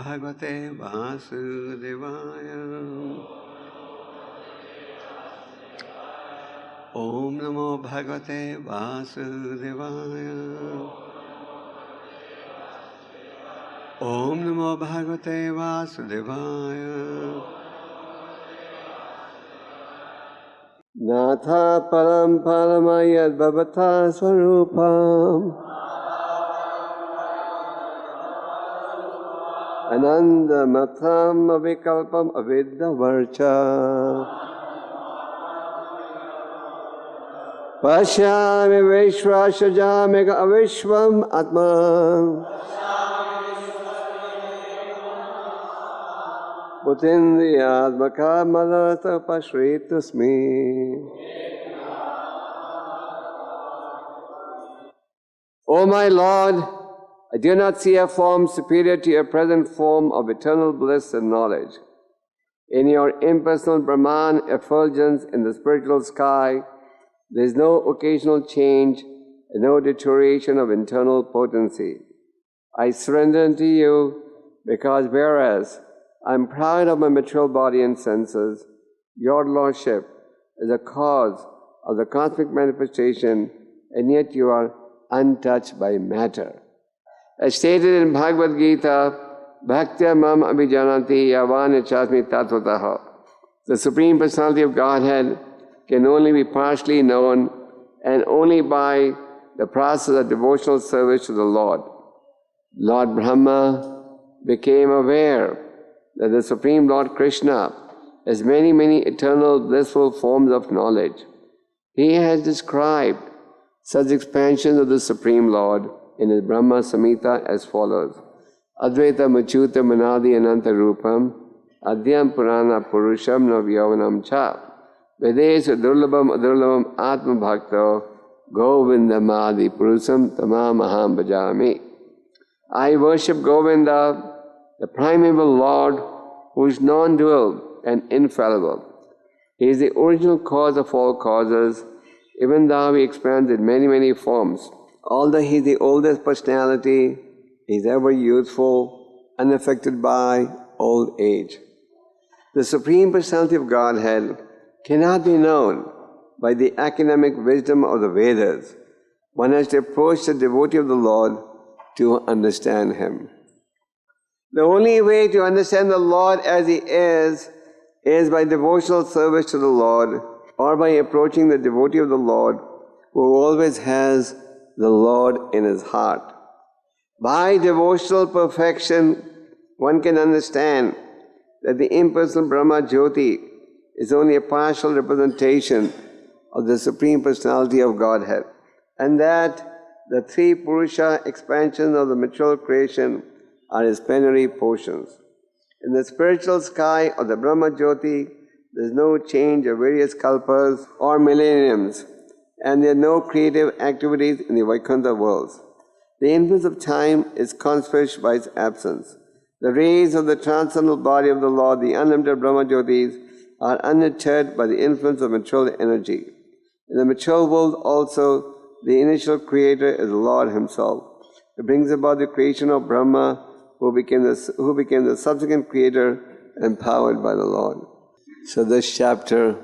Bhagavate Vasudevaya. Om Namo Bhagavate Vasudevaya. Om Namo Bhagavate Vasudevaya. Natha param paramayad bhavata swarupam Ananda matham avikalpam avidya varcha Pashyami vishvashajamega avishvam atman Putindriyatmaka malata pashritasmi. O my Lord, I do not see a form superior to your present form of eternal bliss and knowledge. In your impersonal Brahman effulgence in the spiritual sky, there is no occasional change and no deterioration of internal potency. I surrender unto you because whereas I am proud of my material body and senses, your Lordship is a cause of the cosmic manifestation, and yet you are untouched by matter. As stated in Bhagavad Gita, Bhaktya mam abhijanati yavan chasmi tattvataha. The Supreme Personality of Godhead can only be partially known and only by the process of devotional service to the Lord. Lord Brahma became aware that the Supreme Lord Kṛṣṇa has many, many eternal blissful forms of knowledge. He has described such expansions of the Supreme Lord in his Brahma Samhita as follows. Advaita Machuta Manadi Ananta Rupam Adhyam Purana Purusham Navyavanam Cha Vedesu Durlabam Adurlabam Atma Bhakto Govindamadi Purusam Tamamaham Bhajami. I worship Govinda, the primeval Lord, who is non-dual and infallible. He is the original cause of all causes, even though he expands in many, many forms. Although he is the oldest personality, he is ever youthful, unaffected by old age. The Supreme Personality of Godhead cannot be known by the academic wisdom of the Vedas. One has to approach the devotee of the Lord to understand him. The only way to understand the Lord as He is by devotional service to the Lord, or by approaching the devotee of the Lord who always has the Lord in his heart. By devotional perfection, one can understand that the impersonal Brahma Jyoti is only a partial representation of the Supreme Personality of Godhead, and that the three Purusha expansions of the material creation are his plenary portions. In the spiritual sky of the Brahma Jyoti, there is no change of various kalpas or millenniums, and there are no creative activities in the Vaikuntha worlds. The influence of time is conspersed by its absence. The rays of the transcendental body of the Lord, the unlimited Brahma Jyotis, are undeterred by the influence of material energy. In the material world also, the initial creator is the Lord Himself. He brings about the creation of Brahma, who became the subsequent creator, empowered by the Lord. So this chapter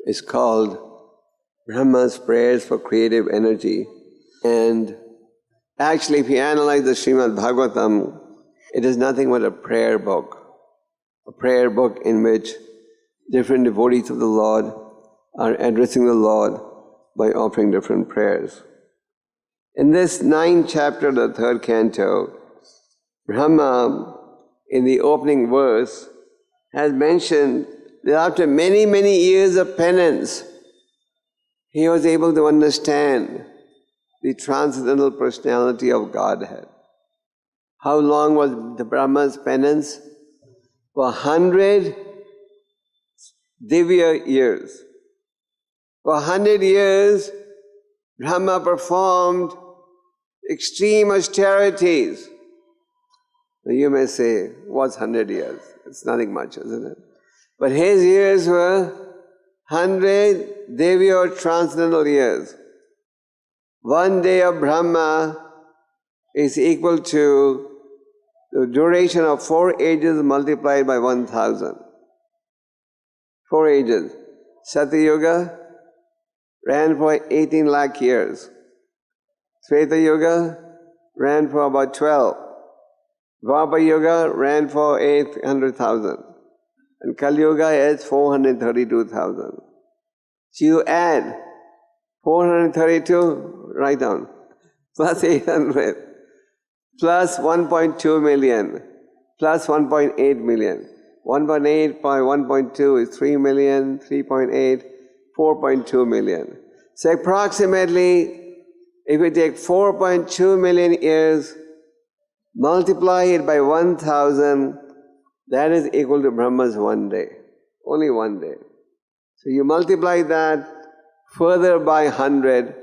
is called Brahma's Prayers for Creative Energy. And actually, if you analyze the Srimad Bhagavatam, it is nothing but a prayer book in which different devotees of the Lord are addressing the Lord by offering different prayers. In this 9th chapter of the 3rd canto, Brahma, in the opening verse, has mentioned that after many, many years of penance, he was able to understand the transcendental personality of Godhead. How long was the Brahma's penance? For 100 Divya years. For 100 years, Brahma performed extreme austerities. Now you may say, what's 100 years? It's nothing much, isn't it? But his years were 100 Divya or transcendental years. One day of Brahma is equal to the duration of 4 ages multiplied by 1000. 4 ages. Satya Yuga ran for 18 lakh years. Treta Yuga ran for about 12. Dwapar Yuga ran for 800,000. And Kali Yuga is 432,000. So you add 432, write down, plus 800, plus 1.2 million, plus 1.8 million. 1.8 by 1.2 is 3 million, 3.8, 4.2 million. So approximately, if we take 4.2 million years, multiply it by 1000, that is equal to Brahma's one day. Only one day. So you multiply that further by 100,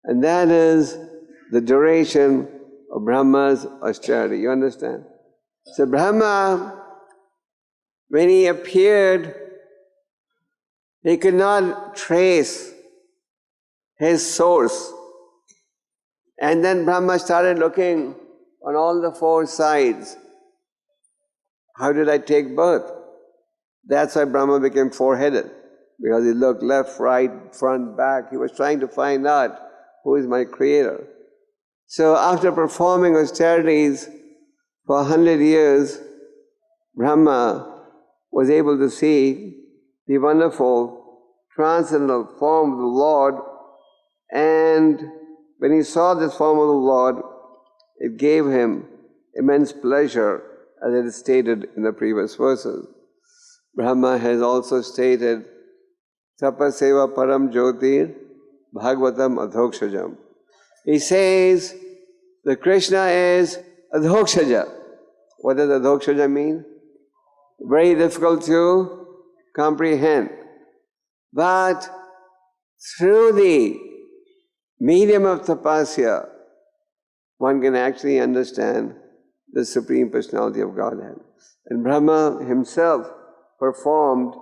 and that is the duration of Brahma's austerity. You understand? So Brahma, when he appeared, he could not trace his source. And then Brahma started looking on all the 4 sides. How did I take birth? That's why Brahma became 4-headed. Because he looked left, right, front, back. He was trying to find out who is my creator. So after performing austerities for 100 years, Brahma was able to see the wonderful transcendental form of the Lord, and when he saw this form of the Lord, it gave him immense pleasure, as it is stated in the previous verses. Brahma has also stated, Tapaseva param jyotir bhagavatam adhokshajam. He says that Krishna is adhokshaja. What does adhokshaja mean? Very difficult to comprehend. But through the medium of tapasya, one can actually understand the Supreme Personality of Godhead. And Brahma himself performed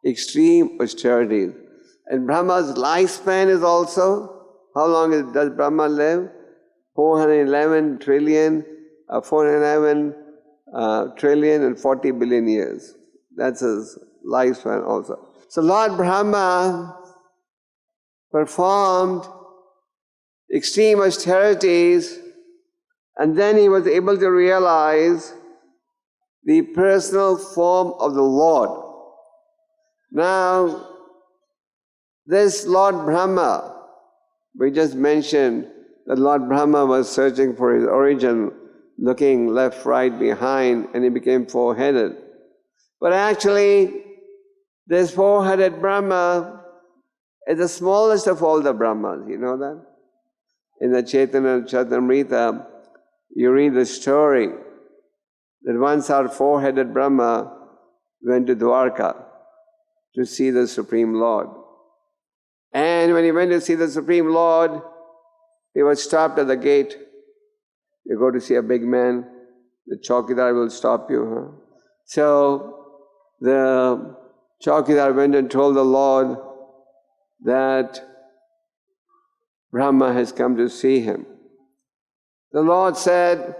extreme austerities. And Brahma's lifespan is also, how long does Brahma live? 411 trillion and 40 billion years. That's his lifespan also. So Lord Brahma performed extreme austerities, and then he was able to realize the personal form of the Lord. Now, this Lord Brahma, we just mentioned that Lord Brahma was searching for his origin, looking left, right, behind, and he became 4-headed. But actually, this 4-headed Brahma is the smallest of all the Brahmas. You know that? In the Chaitanya Charitamrita, you read the story that once our 4-headed Brahma went to Dwarka to see the Supreme Lord. And when he went to see the Supreme Lord, he was stopped at the gate. You go to see a big man, the Chaukidar will stop you. Huh? So the Chaukidar went and told the Lord that Brahma has come to see him. The Lord said,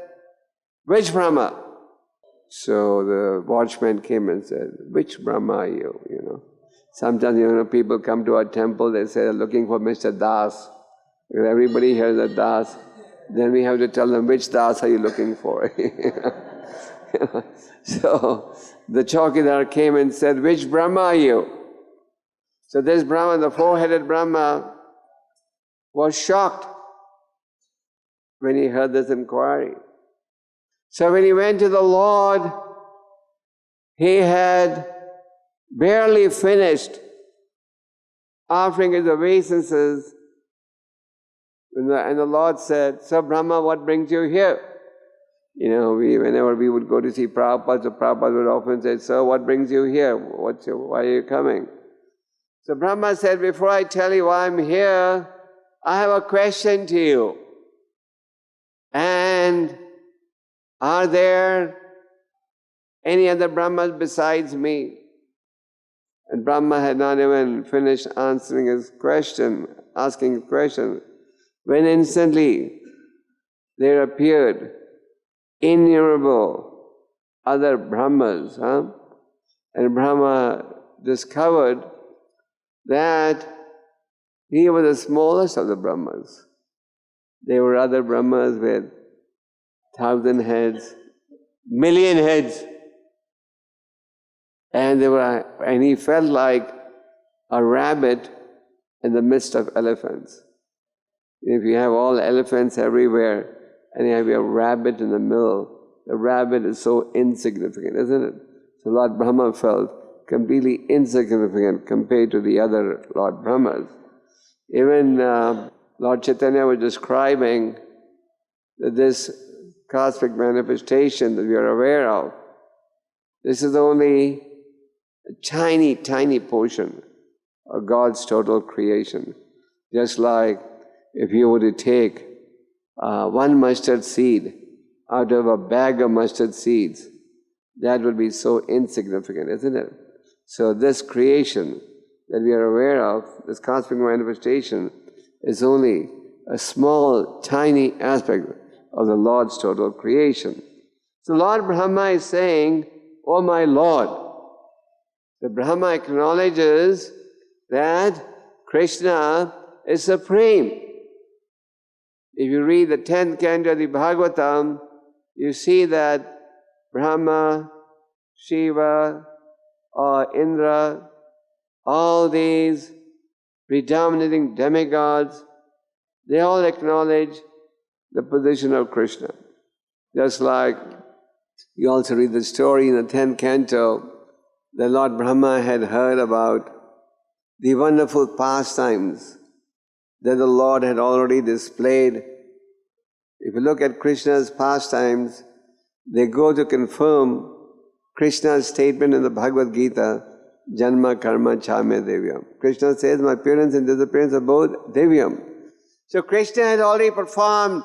"Which Brahma?" So the watchman came and said, "Which Brahma are you?" You know. Sometimes, people come to our temple, they say they're looking for Mr. Das. Because everybody here is a Das. Then we have to tell them, which Das are you looking for? So the Chaukidar came and said, "Which Brahma are you?" So this Brahma, the 4-headed Brahma, was shocked when he heard this inquiry. So when he went to the Lord, he had barely finished offering his obeisances, and the Lord said, "So Brahma, what brings you here?" Whenever we would go to see Prabhupada, so Prabhupada would often say, "So what brings you here? Why are you coming?" So Brahma said, "Before I tell you why I'm here, I have a question to you. And are there any other Brahmas besides me?" And Brahma had not even finished asking his question, when instantly there appeared innumerable other Brahmas. And Brahma discovered that he was the smallest of the Brahmas. There were other Brahmas with 1,000 heads, million heads. And he felt like a rabbit in the midst of elephants. If you have all elephants everywhere and you have a rabbit in the middle, the rabbit is so insignificant, isn't it? So Lord Brahma felt completely insignificant compared to the other Lord Brahmas. Even Lord Chaitanya was describing that this cosmic manifestation that we are aware of, this is only a tiny, tiny portion of God's total creation. Just like if you were to take one mustard seed out of a bag of mustard seeds, that would be so insignificant, isn't it? So this creation that we are aware of, this cosmic manifestation, is only a small, tiny aspect of the Lord's total creation. So Lord Brahma is saying, "Oh my Lord." The Brahma acknowledges that Kṛṣṇa is supreme. If you read the 10th canto of the Bhagavatam, you see that Brahma, Shiva, or Indra, all these predominating demigods, they all acknowledge the position of Kṛṣṇa. Just like you also read the story in the 10th canto, the Lord Brahma had heard about the wonderful pastimes that the Lord had already displayed. If you look at Krishna's pastimes, they go to confirm Krishna's statement in the Bhagavad Gita, Janma Karma Chame Devyam. Krishna says, my appearance and disappearance are both Devyam. So Krishna had already performed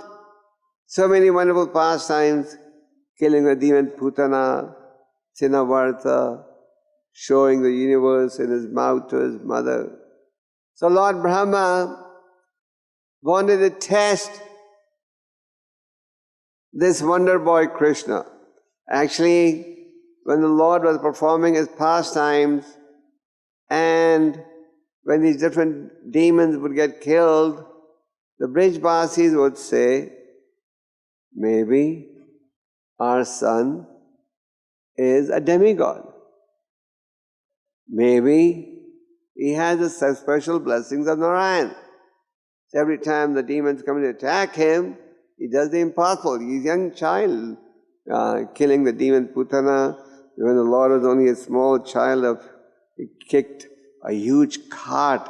so many wonderful pastimes, killing the demon Putana, Sinavarta, showing the universe in his mouth to his mother. So Lord Brahma wanted to test this wonder boy Kṛṣṇa. Actually, when the Lord was performing his pastimes and when these different demons would get killed, the Brijvasis would say, maybe our son is a demigod. Maybe he has the special blessings of Narayan. So every time the demons come to attack him, he does the impossible. He's a young child, killing the demon Putana. When the Lord was only a small child, he kicked a huge cart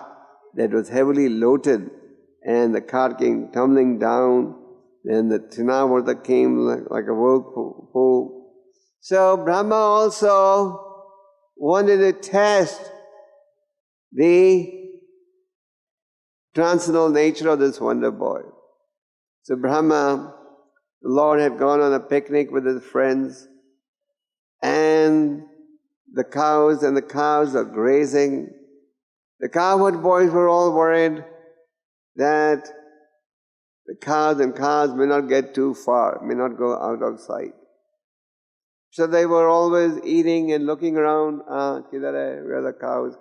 that was heavily loaded, and the cart came tumbling down, and the Trinavarta came like a whirlpool. So Brahma also wanted to test the transcendental nature of this wonder boy. So Brahma, the Lord had gone on a picnic with his friends, and the cows are grazing. The cowherd boys were all worried that the cows may not get too far, may not go out of sight. So they were always eating and looking around, kidhar hai, where are the cows?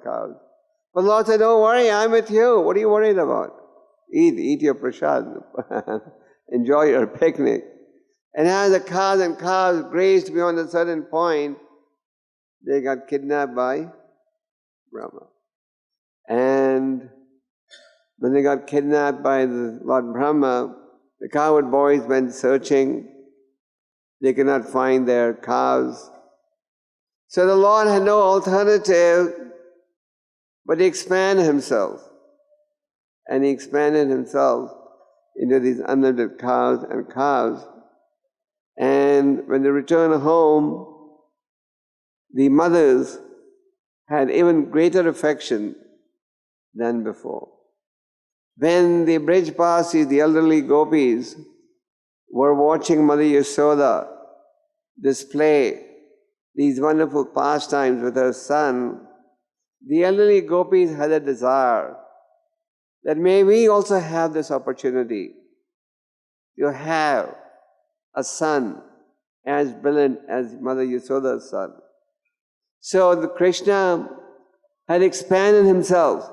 But Lord said, don't worry, I'm with you. What are you worried about? Eat your prasad. Enjoy your picnic. And as the cows grazed beyond a certain point, they got kidnapped by Brahma. And when they got kidnapped by the Lord Brahma, the cowherd boys went searching. They could not find their cows. So the Lord had no alternative but to expand himself. And he expanded himself into these unlimited cows and calves. And when they returned home, the mothers had even greater affection than before. When the Brijvasis, the elderly gopis, were watching Mother Yashoda display these wonderful pastimes with her son, the elderly gopis had a desire that may we also have this opportunity to have a son as brilliant as Mother Yasoda's son. So the Krishna had expanded himself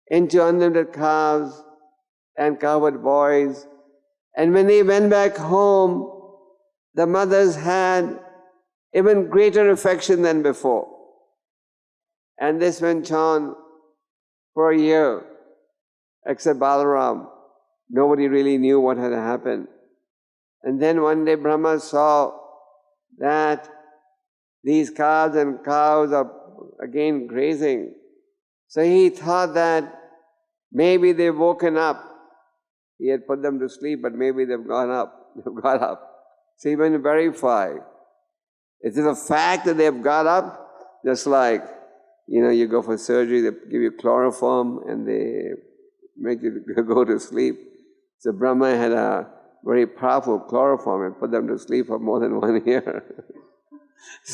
into unlimited cows and cowherd boys. And when they went back home, the mothers had even greater affection than before. And this went on for a year, except Balaram. Nobody really knew what had happened. And then one day Brahma saw that these calves and cows are again grazing. So he thought that maybe they've woken up. He had put them to sleep, but maybe they've got up. So he went to verify. Is it a fact that they've got up? Just like, you go for surgery, they give you chloroform and they make you go to sleep. So Brahma had a very powerful chloroform and put them to sleep for more than 1 year.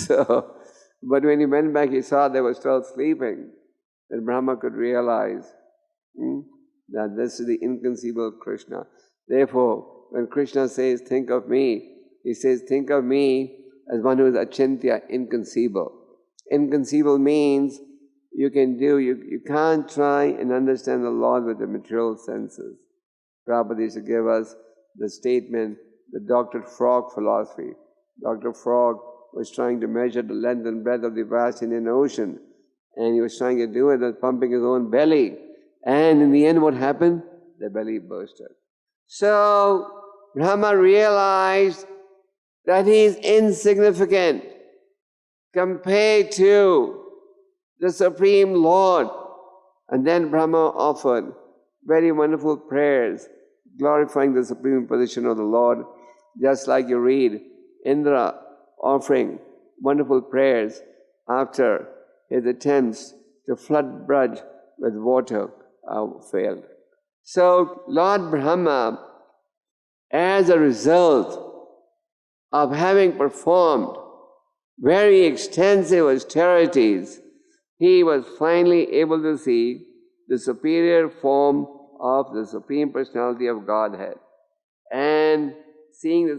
But when he went back, he saw they were still sleeping. Then Brahma could realize that this is the inconceivable Krishna. Therefore, when Krishna says, think of me, he says, think of me as one who is achintya, inconceivable. Inconceivable means you can't try and understand the Lord with the material senses. Prabhupada used to give us the statement, the Dr. Frog philosophy. Dr. Frog was trying to measure the length and breadth of the vast Indian Ocean, and he was trying to do it by pumping his own belly. And in the end, what happened? The belly bursted. So Brahma realized that he is insignificant compared to the Supreme Lord. And then Brahma offered very wonderful prayers glorifying the supreme position of the Lord, just like you read Indra offering wonderful prayers after his attempts to flood Braj with water failed. So Lord Brahma, as a result of having performed very extensive austerities, he was finally able to see the superior form of the Supreme Personality of Godhead. And seeing the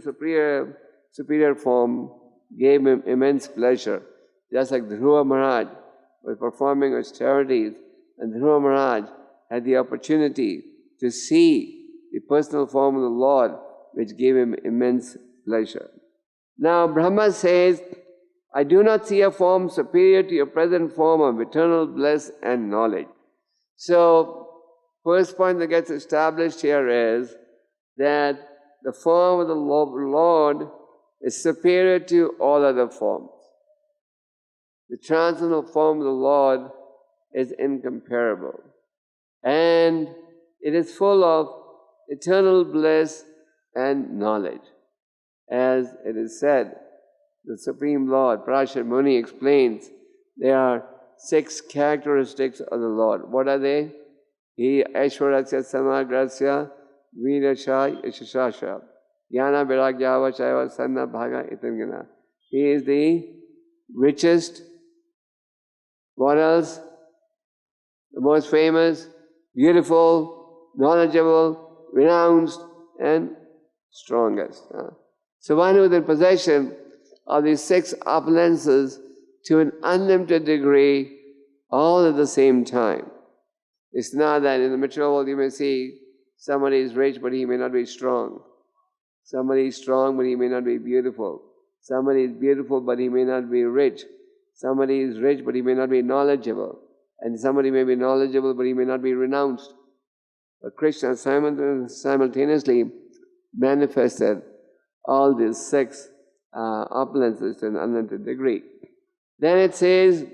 superior form gave him immense pleasure. Just like Dhruva Maharaj was performing austerities, and Dhruva Maharaj had the opportunity to see the personal form of the Lord, which gave him immense pleasure. Now Brahma says, I do not see a form superior to your present form of eternal bliss and knowledge. So, first point that gets established here is that the form of the Lord is superior to all other forms. The transcendental form of the Lord is incomparable. And it is full of eternal bliss and knowledge. As it is said, the Supreme Lord, Parashar Muni explains, there are 6 characteristics of the Lord. What are they? He Aishwarasya Samagrasya Virasya Ishashasya Jnana Viragyava Shaiva Sanna Bhaga Itangana. He is the richest. What else? The most famous, beautiful, knowledgeable, renounced, and strongest. So one who is in possession of these 6 opulences to an unlimited degree, all at the same time. It's not that in the material world you may see somebody is rich but he may not be strong. Somebody is strong but he may not be beautiful. Somebody is beautiful but he may not be rich. Somebody is rich but he may not be knowledgeable. And somebody may be knowledgeable but he may not be renounced. But Krishna simultaneously manifested all these 6 opulences to an unlimited degree. Then it says,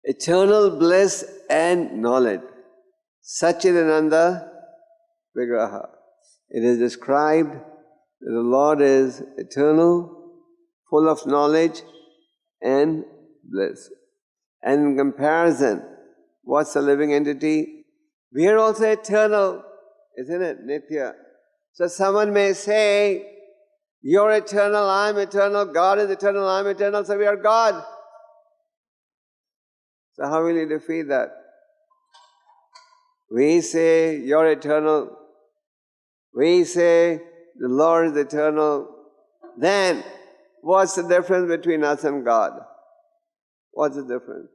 eternal bliss and knowledge. Satchidananda Vigraha. It is described that the Lord is eternal, full of knowledge and bliss. And in comparison, what's a living entity? We are also eternal, isn't it? Nitya. So someone may say, you're eternal, I'm eternal, God is eternal, I'm eternal, so we are God. So how will you defeat that? We say, you're eternal. We say, the Lord is eternal. Then, What's the difference between us and God? What's the difference?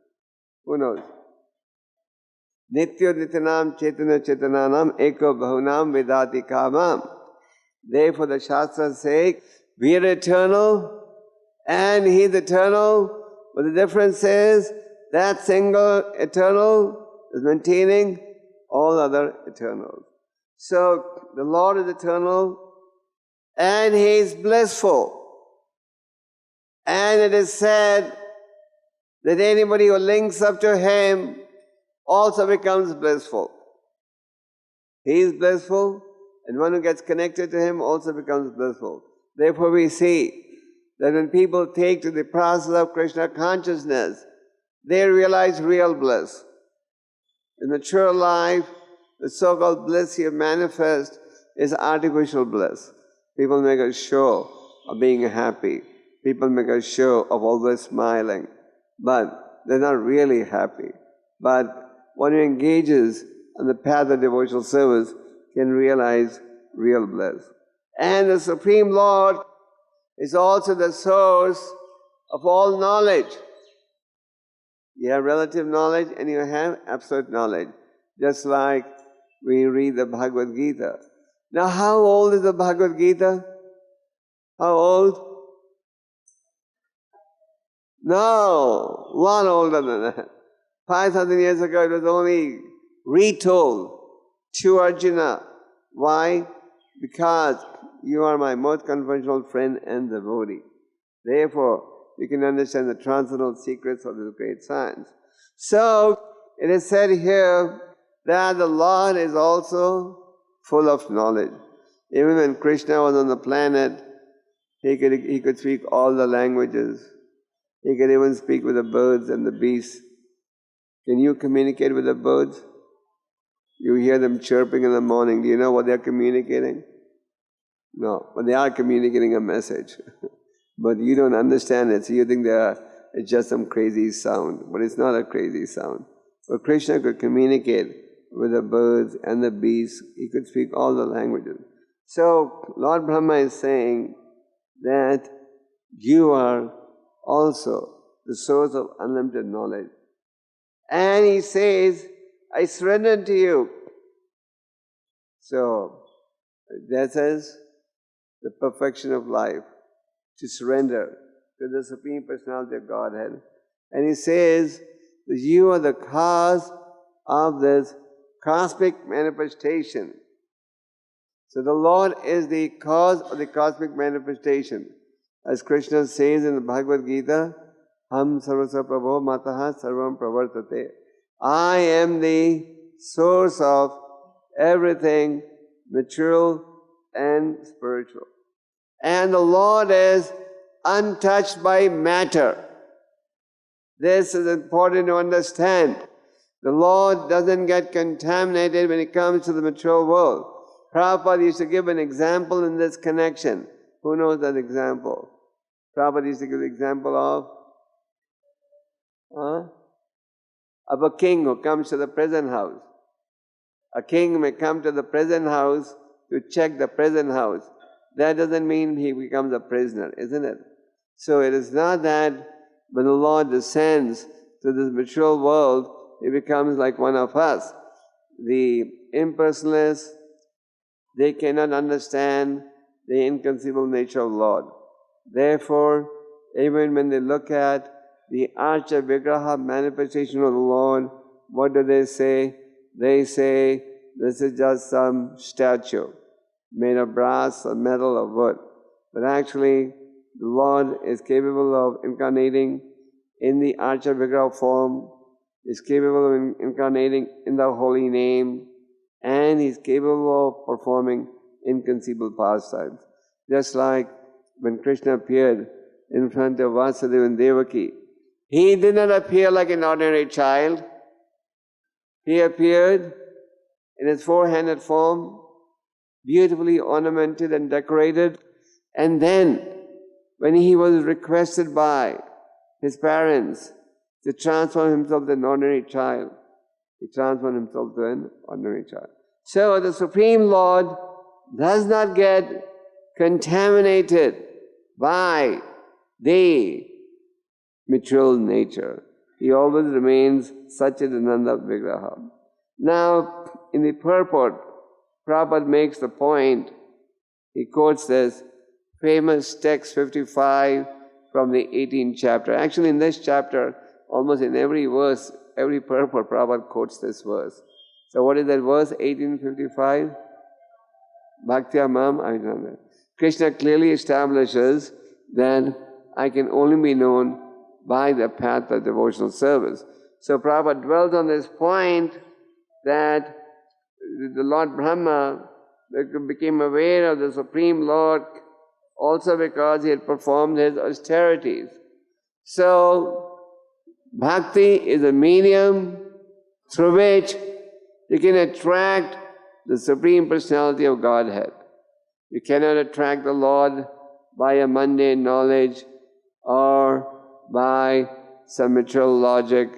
Who knows? Nityo nityanam chetana chetananam eko bahunam vedati kamam. Therefore the Shastra say, we are eternal and He is eternal, but the difference is that single eternal is maintaining all other eternals. So the Lord is eternal and He is blissful. And it is said that anybody who links up to Him also becomes blissful. He is blissful, and one who gets connected to Him also becomes blissful. Therefore we see that when people take to the process of Krishna consciousness, they realize real bliss. In mature life, the so-called bliss here manifest is artificial bliss. People make a show of being happy. People make a show of always smiling, but they're not really happy. But one who engages on the path of devotional service can realize real bliss. And the Supreme Lord is also the source of all knowledge. You have relative knowledge and you have absolute knowledge. Just like we read the Bhagavad Gita. Now how old is the Bhagavad Gita? How old? No, a lot older than that. 5,000 years ago it was only retold to Arjuna. Why? Because you are my most confidential friend and devotee. Therefore, you can understand the transcendental secrets of this great science. So, it is said here that the Lord is also full of knowledge. Even when Krishna was on the planet, he could speak all the languages. He could even speak with the birds and the beasts. Can you communicate with the birds? You hear them chirping in the morning. Do you know what they're communicating? No, but they are communicating a message. But you don't understand it, so you think it's just some crazy sound. But it's not a crazy sound. But Krishna could communicate with the birds and the beasts. He could speak all the languages. So Lord Brahma is saying that you are also the source of unlimited knowledge. And He says, I surrender to you. So that is the perfection of life, to surrender to the Supreme Personality of Godhead. And He says that you are the cause of this cosmic manifestation. So the Lord is the cause of the cosmic manifestation. As Krishna says in the Bhagavad Gita, Ham sarvasva prabho mataha sarvam pravartate. I am the source of everything material and spiritual. And the Lord is untouched by matter. This is important to understand. The Lord doesn't get contaminated when it comes to the material world. Prabhupada used to give an example in this connection. Who knows that example? Prabhupada used to give the example of a king who comes to the present house. A king may come to the present house to check the present house. That doesn't mean he becomes a prisoner, isn't it? So it is not that when the Lord descends to this material world, He becomes like one of us. The impersonalists, they cannot understand the inconceivable nature of the Lord. Therefore, even when they look at the Archa Vigraha manifestation of the Lord, what do they say? They say, this is just some statue made of brass or metal or wood. But actually, the Lord is capable of incarnating in the Archa Vigraha form, is capable of incarnating in the holy name, and He's capable of performing inconceivable pastimes. Just like when Krishna appeared in front of Vasudeva and Devaki, He did not appear like an ordinary child. He appeared in His four-handed form, beautifully ornamented and decorated. And then, when He was requested by His parents to transform Himself to an ordinary child, He transformed Himself to an ordinary child. So the Supreme Lord does not get contaminated by the material nature. He always remains Satchidananda Vigraha. Now, in the purport, Prabhupada makes the point, he quotes this famous text 55 from the 18th chapter. Actually, in this chapter, almost in every verse, every purport, Prabhupada quotes this verse. So what is that verse, 1855? Bhaktya Mam Ajnana. Krishna clearly establishes that I can only be known by the path of devotional service. So Prabhupada dwells on this point that the Lord Brahma became aware of the Supreme Lord also because he had performed his austerities. So, bhakti is a medium through which you can attract the Supreme Personality of Godhead. You cannot attract the Lord by a mundane knowledge or by some material logic,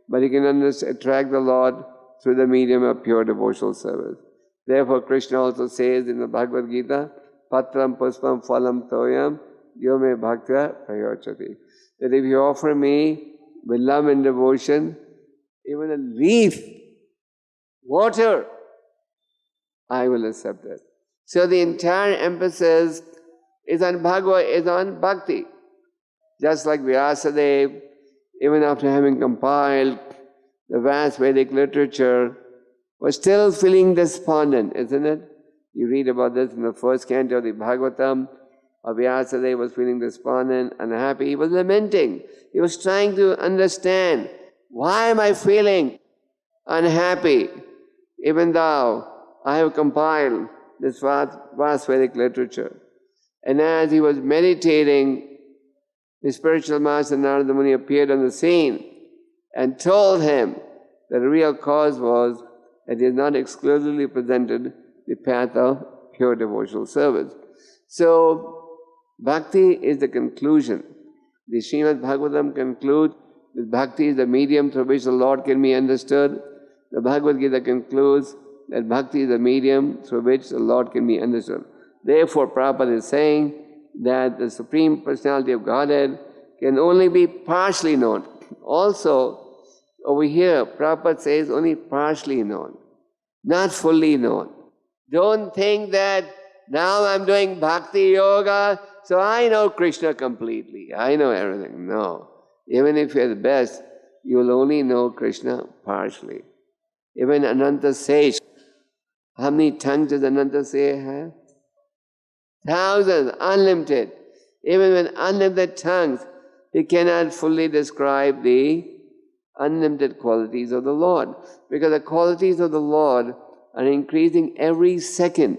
but you can attract the Lord through the medium of pure devotional service. Therefore, Krishna also says in the Bhagavad Gita, Patram Puspam Phalam Toyam Yome Bhaktya Prayochati. That if you offer me with love and devotion, even a leaf, water, I will accept it. So the entire emphasis is on Bhagavad, is on bhakti. Just like Vyasadeva, even after having compiled the vast Vedic literature, was still feeling despondent, isn't it? You read about this in the first canto of the Bhagavatam. Vyasadeva was feeling despondent, unhappy. He was lamenting. He was trying to understand, why am I feeling unhappy, even though I have compiled this vast Vedic literature? And as he was meditating, the spiritual master Narada Muni appeared on the scene and told him that the real cause was that he has not exclusively presented the path of pure devotional service. So, bhakti is the conclusion. The Srimad Bhagavatam concludes that bhakti is the medium through which the Lord can be understood. The Bhagavad Gita concludes that bhakti is the medium through which the Lord can be understood. Therefore, Prabhupada is saying that the Supreme Personality of Godhead can only be partially known. Also, over here, Prabhupada says only partially known, not fully known. Don't think that now I'm doing bhakti yoga, so I know Krishna completely. I know everything. No. Even if you're the best, you will only know Krishna partially. Even Ananta says, how many tongues does Ananta say have? Thousands, unlimited. Even with unlimited tongues, he cannot fully describe the unlimited qualities of the Lord. Because the qualities of the Lord are increasing every second.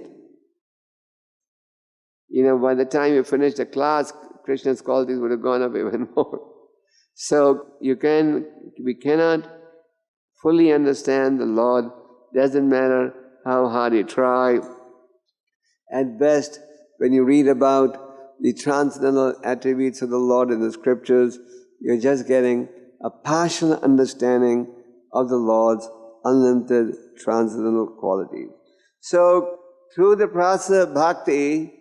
You know, by the time you finish the class, Krishna's qualities would have gone up even more. So we cannot fully understand the Lord. Doesn't matter how hard you try. At best, when you read about the transcendental attributes of the Lord in the scriptures, you're just getting a partial understanding of the Lord's unlimited transcendental qualities. So, through the process of bhakti,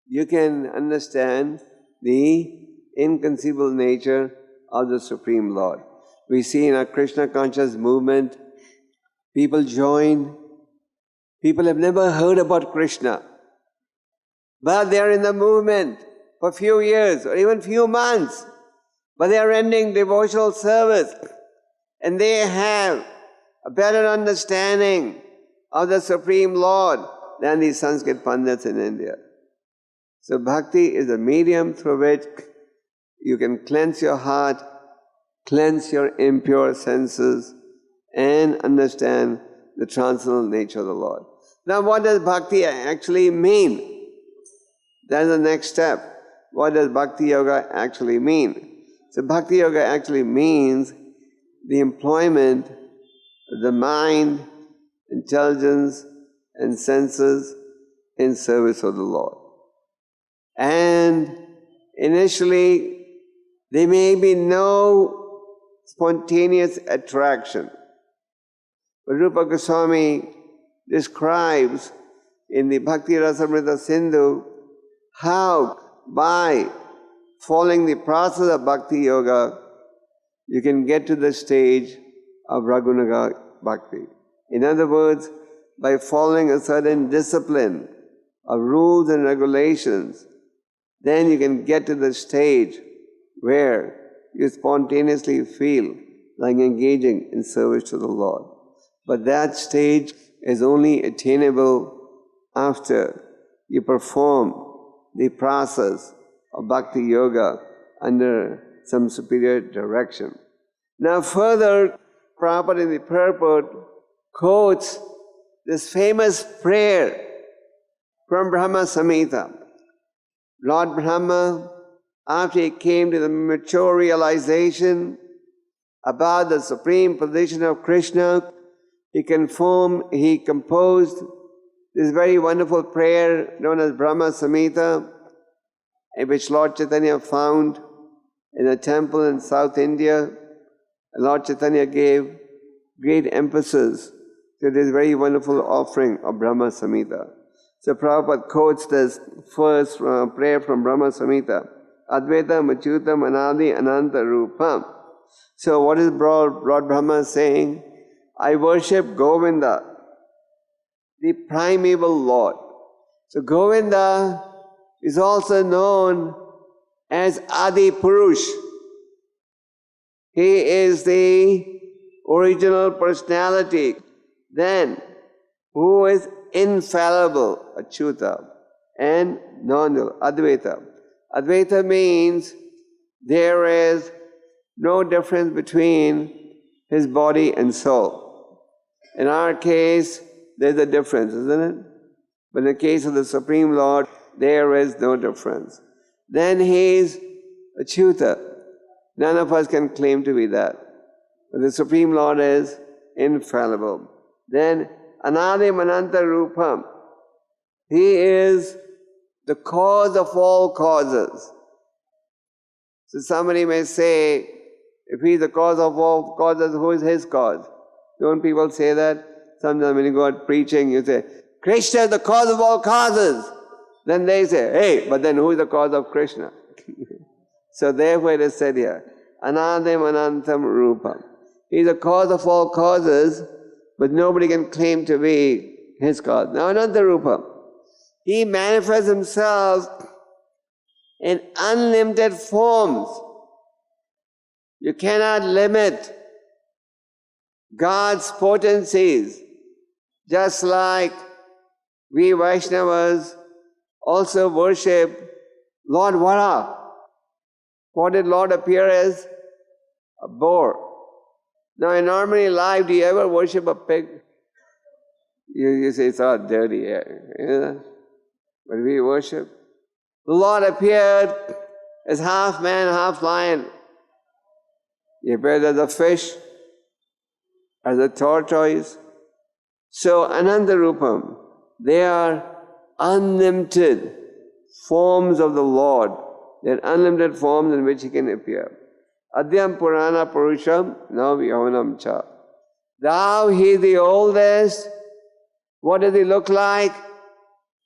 you can understand the inconceivable nature of the Supreme Lord. We see in our Krishna conscious movement, people join. People have never heard about Krishna, but they are in the movement for a few years or even few months, but they are rendering devotional service and they have a better understanding of the Supreme Lord than the Sanskrit Pandits in India. So bhakti is a medium through which you can cleanse your heart, cleanse your impure senses, and understand the transcendental nature of the Lord. Now what does bhakti actually mean? That's the next step. What does bhakti yoga actually mean? So bhakti yoga actually means the employment of the mind, intelligence, and senses in service of the Lord. And initially, there may be no spontaneous attraction. But Rupa Goswami describes in the Bhakti Rasamrita Sindhu how by following the process of Bhakti Yoga, you can get to the stage of Raghunaga Bhakti. In other words, by following a certain discipline of rules and regulations, then you can get to the stage where you spontaneously feel like engaging in service to the Lord. But that stage is only attainable after you perform the process of Bhakti Yoga under some superior direction. Now further, Prabhupada in the purport quotes this famous prayer from Brahma Samhita. Lord Brahma, after he came to the mature realization about the supreme position of Krishna, he composed this very wonderful prayer known as Brahma Samhita, which Lord Chaitanya found in a temple in South India. Lord Chaitanya gave great emphasis to this very wonderful offering of Brahma Samhita. So Prabhupada quotes this first prayer from Brahma Samhita, Advaitam Achyutam Anadi Ananta Rupam. So what is Lord Brahma saying? I worship Govinda, the primeval Lord. So Govinda is also known as Adi Purush. He is the original personality. Then, who is infallible, Achyuta, and non-dual, Advaita. Advaita means there is no difference between his body and soul. In our case, there's a difference, isn't it? But in the case of the Supreme Lord, there is no difference. Then he is Achyuta. None of us can claim to be that. But the Supreme Lord is infallible. Then Anadi Mananta Rupam. He is the cause of all causes. So somebody may say, if he is the cause of all causes, who is his cause? Don't people say that? Sometimes when you go out preaching, you say, Krishna is the cause of all causes. Then they say, hey, but then who is the cause of Krishna? So therefore it is said here, Anadim Anantam Rupam. He is the cause of all causes, but nobody can claim to be his cause. Now Ananta Rupam. He manifests himself in unlimited forms. You cannot limit God's potencies. Just like we Vaishnavas also worship Lord Vara. What did Lord appear as? A boar. Now in ordinary life, do you ever worship a pig? You say it's all dirty. Yeah. But we worship. The Lord appeared as half man, half lion. He appeared as a fish, as a tortoise. So Ananta Rupam, they are unlimited forms of the Lord. They are unlimited forms in which He can appear. Adyam Purana Purusham Nav Yavanam Cha. Thou, He is the oldest. What does He look like?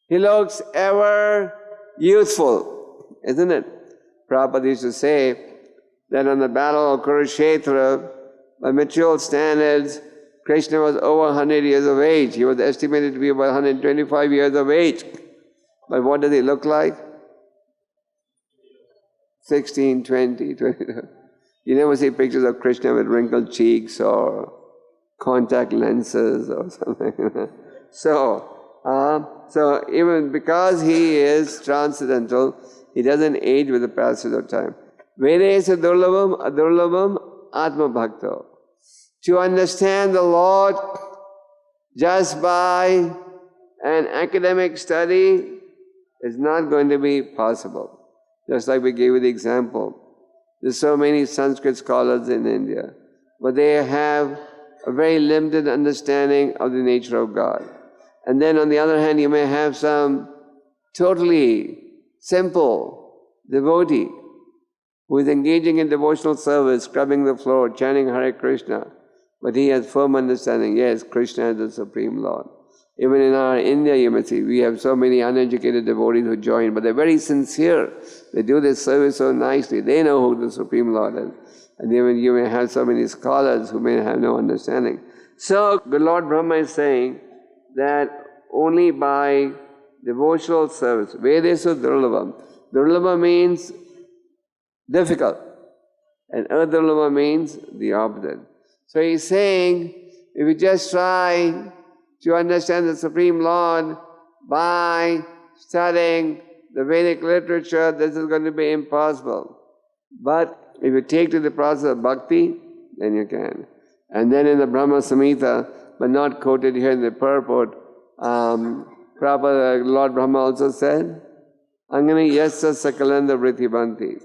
He looks ever youthful, isn't it? Prabhupada used to say that on the battle of Kurukshetra, by mature standards, Kṛṣṇa was over 100 years of age. He was estimated to be about 125 years of age. But what does he look like? 16, 20, 22. You never see pictures of Kṛṣṇa with wrinkled cheeks or contact lenses or something. So even because he is transcendental, he doesn't age with the passage of time. Vedesa durlabam adurlabam atma bhakto. To understand the Lord just by an academic study is not going to be possible. Just like we gave you the example. There's so many Sanskrit scholars in India, but they have a very limited understanding of the nature of God. And then on the other hand, you may have some totally simple devotee who is engaging in devotional service, scrubbing the floor, chanting Hare Krishna, but he has firm understanding, yes, Krishna is the Supreme Lord. Even in our India, you may see, we have so many uneducated devotees who join, but they're very sincere. They do this service so nicely. They know who the Supreme Lord is. And even you may have so many scholars who may have no understanding. So, the Lord Brahma is saying that only by devotional service, Vedesu Durlabham. Durlabha means difficult, and Adurlabha means the opposite. So he's saying, if you just try to understand the Supreme Lord by studying the Vedic literature, this is going to be impossible. But if you take to the process of bhakti, then you can. And then in the Brahma Samhita, but not quoted here in the purport, Prabhupada, Lord Brahma also said, Angani yassa sakalanda vritibhanti,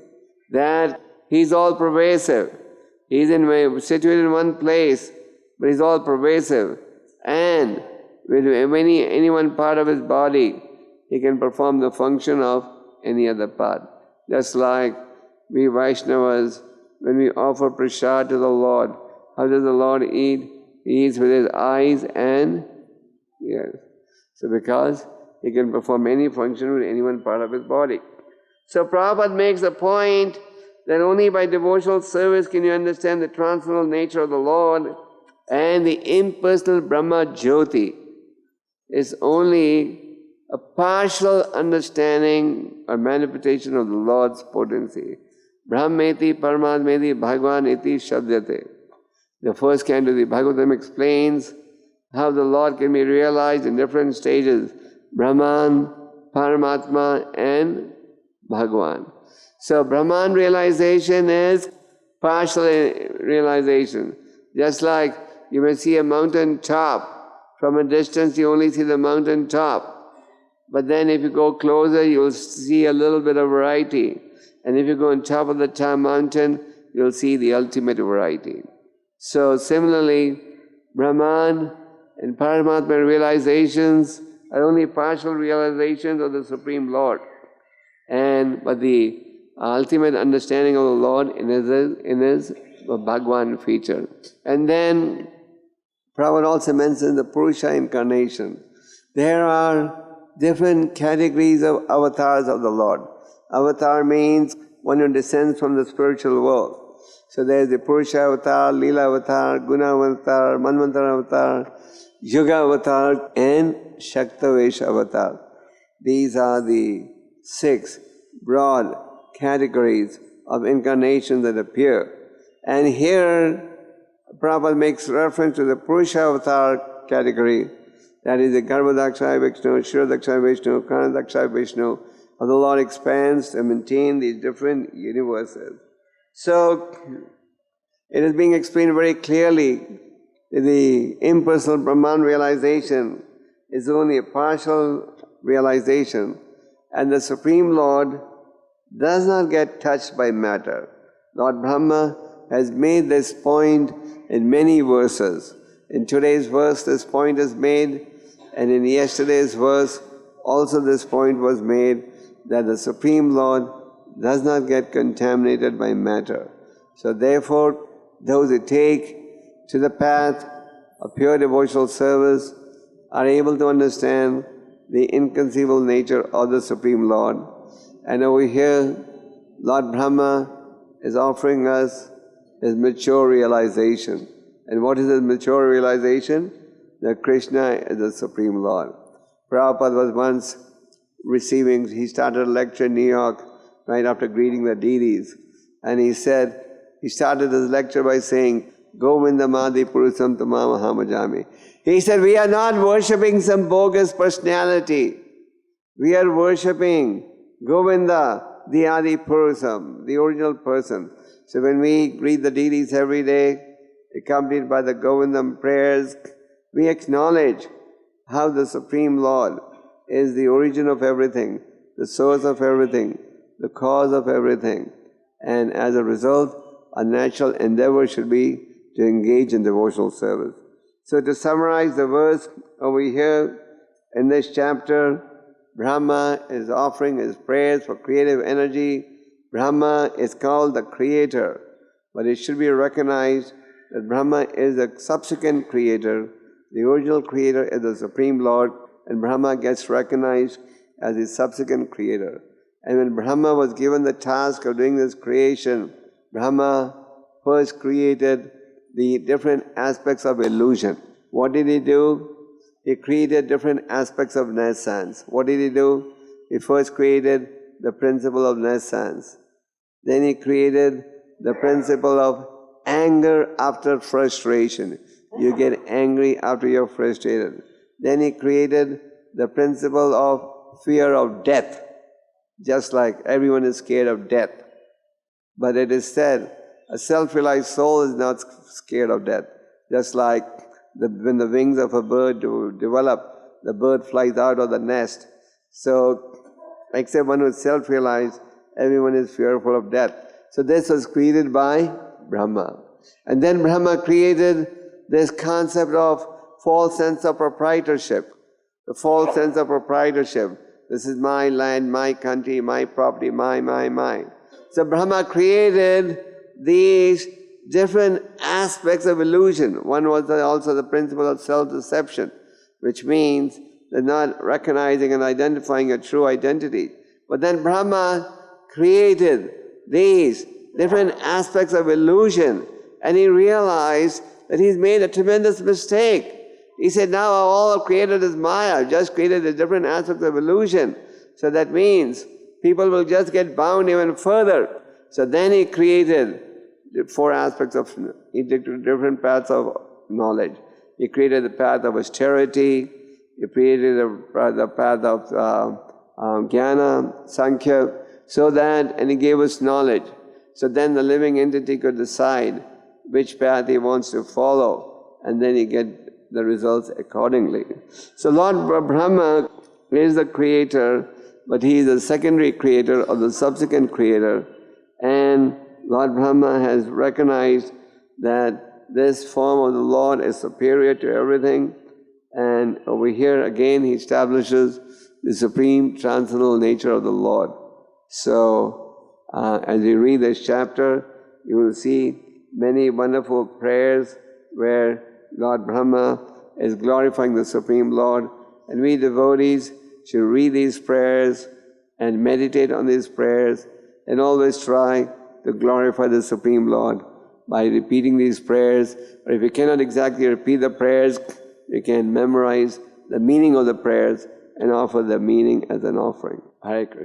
that he's all pervasive. He's situated in one place, but he's all pervasive. And with any one part of his body, he can perform the function of any other part. Just like we Vaishnavas, when we offer prasad to the Lord, how does the Lord eat? He eats with his eyes and ears. So because he can perform any function with any one part of his body. So Prabhupada makes the point that only by devotional service can you understand the transcendental nature of the Lord, and the impersonal Brahma Jyoti is only a partial understanding or manifestation of the Lord's potency. Brahmeti Paramatmeti Bhagavan iti Shabdate. The first canto of the Bhagavatam explains how the Lord can be realized in different stages, Brahman, Paramatma and Bhagavan. So Brahman realization is partial realization. Just like you may see a mountain top. From a distance you only see the mountain top. But then if you go closer you'll see a little bit of variety. And if you go on top of the mountain, you'll see the ultimate variety. So similarly, Brahman and Paramatma realizations are only partial realizations of the Supreme Lord. But the ultimate understanding of the Lord in his Bhagwan feature. And then Prabhupada also mentions the Purusha incarnation. There are different categories of avatars of the Lord. Avatar means one who descends from the spiritual world. So there is the Purusha avatar, Leela avatar, Guna avatar, Manvantara avatar, Yuga avatar and Shaktavesha avatar. These are the 6 broad categories of incarnations that appear. And here Prabhupada makes reference to the Purusha avatar category, that is the Garbhodakshaya Vishnu, Shirodakshaya Vishnu, Karanadakshaya Vishnu, how the Lord expands to maintain these different universes. So it is being explained very clearly that the impersonal Brahman realization is only a partial realization, and the Supreme Lord does not get touched by matter. Lord Brahma has made this point in many verses. In today's verse this point is made, and in yesterday's verse also this point was made, that the Supreme Lord does not get contaminated by matter. So therefore, those who take to the path of pure devotional service are able to understand the inconceivable nature of the Supreme Lord. And over here, Lord Brahma is offering us his mature realization. And what is his mature realization? That Kṛṣṇa is the Supreme Lord. Prabhupada was once he started a lecture in New York right after greeting the deities. And he started his lecture by saying, Govindamadi Purusam Tamam Ahamajami. He said, we are not worshipping some bogus personality. We are worshipping Govinda, the Adi Purusam, the original person. So when we greet the deities every day, accompanied by the Govindam prayers, we acknowledge how the Supreme Lord is the origin of everything, the source of everything, the cause of everything. And as a result, our natural endeavor should be to engage in devotional service. So to summarize the verse over here, in this chapter, Brahma is offering his prayers for creative energy. Brahma is called the creator, but it should be recognized that Brahma is a subsequent creator. The original creator is the Supreme Lord, and Brahma gets recognized as his subsequent creator. And when Brahma was given the task of doing this creation, Brahma first created the different aspects of illusion. What did he do? He created different aspects of nescience. What did he do? He first created the principle of nescience. Then he created the principle of anger after frustration. You get angry after you're frustrated. Then he created the principle of fear of death. Just like everyone is scared of death. But it is said, a self-realized soul is not scared of death. Just like when the wings of a bird develop, the bird flies out of the nest. So, except one who is self-realized, everyone is fearful of death. So this was created by Brahma. And then Brahma created this concept of false sense of proprietorship. The false sense of proprietorship. This is my land, my country, my property, my. So Brahma created these different aspects of illusion. One was also the principle of self-deception, which means they're not recognizing and identifying a true identity. But then Brahma created these different aspects of illusion, and he realized that he's made a tremendous mistake. He said, now all I've created is Maya. I've just created the different aspects of illusion. So that means people will just get bound even further. So then he created the 4 aspects of, he took different paths of knowledge. He created the path of austerity. He created the path of jnana, sankhya, so that, and he gave us knowledge. So then the living entity could decide which path he wants to follow, and then he get the results accordingly. So Lord Brahma is the creator, but he is the secondary creator of the subsequent creator. And Lord Brahma has recognized that this form of the Lord is superior to everything. And over here again he establishes the supreme transcendental nature of the Lord. So as you read this chapter, you will see many wonderful prayers where Lord Brahma is glorifying the Supreme Lord, and we devotees should read these prayers and meditate on these prayers and always try to glorify the Supreme Lord by repeating these prayers. Or if you cannot exactly repeat the prayers, you can memorize the meaning of the prayers and offer the meaning as an offering. Hare Krishna.